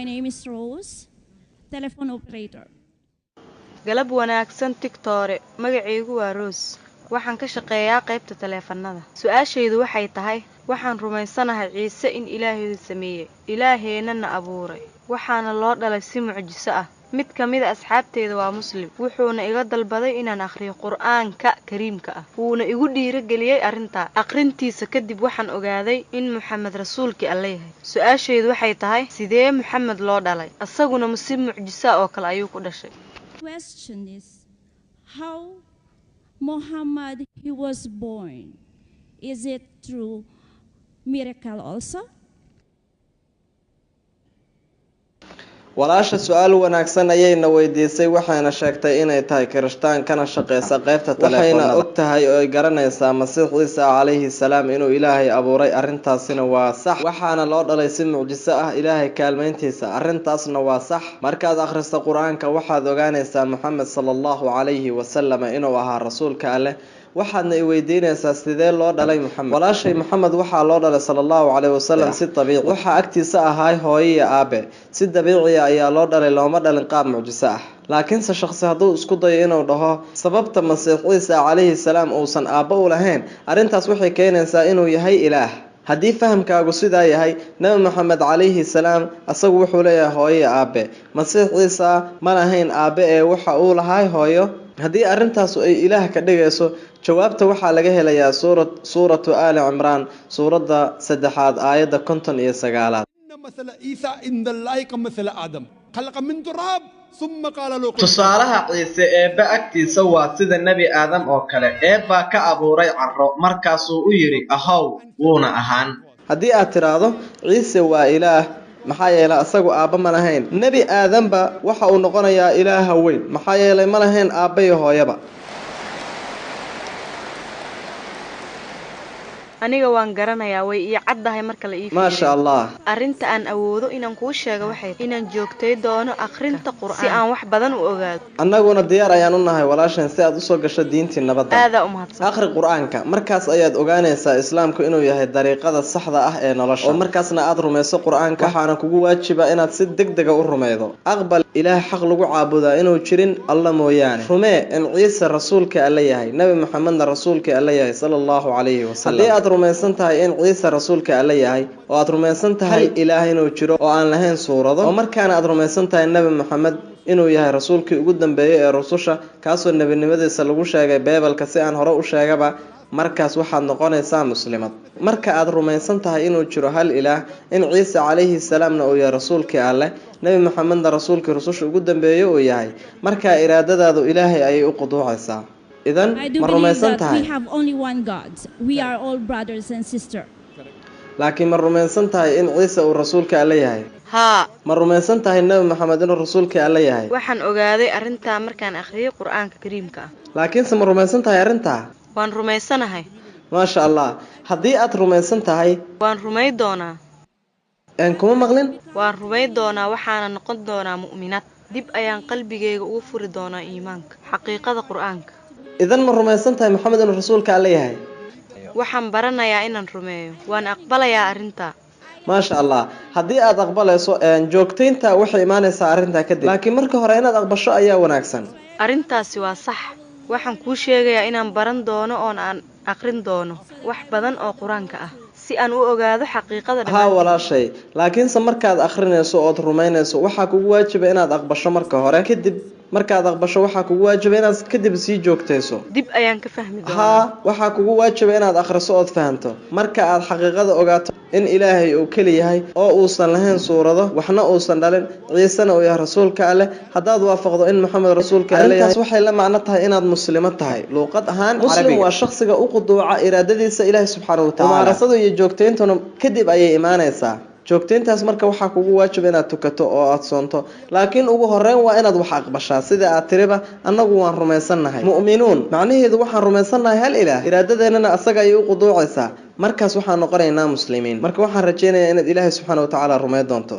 My name is Rose, telephone operator. galab wanaagsan Tiktore magacaygu waa Rose waxaan ka shaqeeyaa qaybta taleefannada su'aashaydu waxay tahay waxaan rumaysanahay Ciise in Ilaahay sameeyay Ilaaheenana abuuray waxaana loo dhalay si mucjiso ah mid kamid asxaabteeda waa muslim wuxuuna iga dalbaday inaan akhriyo Qur'aanka Kariimka ah wuuna igu dhiirigeliyay arinta akhrintiisa kadib waxaan ogaaday in Muhammad rasuulkii Allah yahay su'aashaydu waxay tahay sidee Muhammad loo dhalay asaguna si mucjiso oo kale ayuu ku dhashay Question is how Muhammad he was born. Is it through miracle also? walaasha su'aal wanaagsan ayayna weydiisay waxayna sheegtay inay tahay kirishtaan kana shaqeysa qaybta taleefanada waxayna ogtahay oo ay garanaysaa Masiix Ciise calayhi salaam inuu Ilaahay abuuray arintaasina waa sax waxaana loo dhalay si mucjiso ah Ilaahay kaalmeyntiisa arintaasna waa sax markaad akhristo Qur'aanka waxaad ogaanaysaa Muhammad sallallahu alayhi wa sallam inuu ahaa rasuulka Allah waxaadna i weydiinaysaa sidee loo dhalay Muhammad walaashay Muhammad waxa loo dhalay sallallahu alayhi wa sallam si dabiici waxa agtiisa ahaa hooyo iyo aabe si dabiici ah ayaa loo dhalay looma dhalin qaab mucjiso ah laakiin shakhsi hadduu isku dayo inuu dhaho sababta Masiix Ciise calayhi salaam uusan aabba u lahayn arintaas waxay keenaysaa inuu yahay ilaah haddii fahamkaagu sidaa yahay nabi Muhammad calayhi salaam asagu wuxuu leeyahay hooyo iyo aabe Masiix Ciise ma lahayn aabe ee waxa uu lahaay hooyo haddii arintaas ay ilaah ka dhigayso jawaabta waxa laga helayaa suuratu Ali Imran suurada 3 aayada 59 مثل عيسى إن الله كمثل آدم خلق من تراب ثم قال له tusaalaha Ciise eeba agtiisa waa sida nabi Aadam oo kale eeba ka abuuray carro markaasuu u yiri ahow wuuna ahaan hadii aad tiraahdo Ciise waa ilaah maxaa yeelay asagu aabba ma lahayn nabi Aadamba waxa uu noqonayaa ilaaha weyn maxaa yeelay ma lahayn aabba iyo hooyaba aniga waan garanayaa way ii caddahay marka la ii ma sha Allah arinta aan awoodo inaan ku sheego waxay inaan joogtay doono akhrinta Qur'aan si aan wax badan u ogaado annaguna diyaar ayaan u nahay walaashan si aad u soo gasho diintii nabadda aad u mahadsan akhri Qur'aanka markaas ayaad ogaanaysaa islaamku inuu yahay dariiqada saxda ah ee nolosha oo markaasna aad rumayso Qur'aanka waxaana kugu waajiba inaad si degdeg ah u rumaydo aqbal ilaah xaq lagu caabudaa inuu jirin Allah mooyaane rumee in Ciise rasuulka Allah yahay nabi Muhammadna rasuulka Allah yahay sallallahu alayhi wa sallam rumaysan tahay in Ciise rasuulka Allah yahay oo aad rumaysan tahay Ilaahay inuu jiro oo aan lahayn suurado oo markaana aad rumaysan tahay nabi Muhammad inuu yahay rasuulkii ugu dambeeyay ee rususha kaasoo nabinimadiisa lagu sheegay Bible-ka si aan hore u sheegaba markaas waxaad noqonaysaa muslimad marka aad rumaysan tahay inuu jiro hal ilaah in Ciise calayhi salaamna uu yahay rasuulkii Allah nabi Muhammadna rasuulkii rususha ugu dambeeyay uu yahay marka iraadadaadu Ilaahay ayay u quduucaysaa idan ma rumaysan tahay we have only one God we are all brothers and sisters laakiin ma rumaysan tahay in Ciise uu rasuulka Allah yahay ha ma rumaysan tahay nabi Muhammad inuu rasuulka Allah yahay waxaan ogaaday arinta markaan akhriyay Qur'aanka Kariimka ah laakiin ma rumaysan tahay arinta waan rumaysanahay ma sha Allah haddii aad rumaysan tahay waan rumay doonaa aan kuma maqlin waan rumay doonaa waxaana noqon doonaa mu'minad dib ayaan qalbigayga ugu furi doonaa iimaanka xaqiiqada Qur'aanka idan ma rumaysan tahay Muhammad inuu rasuulka Allah yahay waxaan baranayaa inaan rumeeyo waan aqbalayaa arinta ma sha Allah haddii aad aqbalayso joogteynta waxay imaanaysaa arinta kadib laakiin marka hore inaad aqbasho ayaa wanaagsan arintaasi waa sax waxaan ku sheegayaa inaan baran doono oo aan akhrin doono wax badan oo Qur'aanka ah si aan u ogaado xaqiiqada ha walaashay laakiin markaad akhrinayso oo rumaynayso waxa kugu waajiba inaad aqbasho marka hore kadib markaad aqbasho waxa kugu waajiba inaad kadib sii joogtayso dib ayaan ka fahmi doonaa ha waxa kugu waajiba inaad akhriso oo fahanto marka aad xaqiiqada ogaato in Ilaahay uu kali yahay oo uusan lahayn suurado waxna uusan dhalin Ciisana uu yahay rasuulka Allah hadaad waafaqdo in Muhammad rasuulka Allah yahay waxay la macno tahay inaad muslimad tahay luqad ahaan muslim waa shakhsiga u quduuca iraadadiisa Ilaahay subhanahu wa ta'ala marasadu iyo joogteentuna kadib ayay imaanaysaa joogteyntaas marka waxa kugu waajib inaad tukato oo aad soonto laakiin ugu horeyn waa inaad wax aqbashaa sida aad tiriba annagu waan rumaysanahay mu'minuun macnaheedu waxaan rumaysanahay hal ilaah iraadadeena asaga ay u quduucaysaa markaas waxaan noqonaynaa muslimiin marka waxaan rajaynayaa inaad Ilaahay subhanahu wa ta'ala rumeey doonto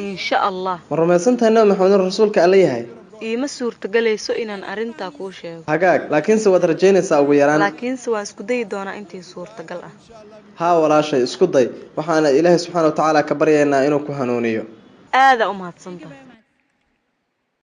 insha Allah ma rumaysantahay nabi Muhammad rasuulka Allah yahay iima suurtagelayso inaan arinta ku sheego hagaag laakiin se waad rajaynaysaa ugu yaraan laakiin se waan isku day doonaa intii suurtagal ah ha walaashay isku day waxaana Ilaahay subhanahu wa ta'ala ka baryaynaa inuu ku hanuuniyo aadaa u mahadsantahay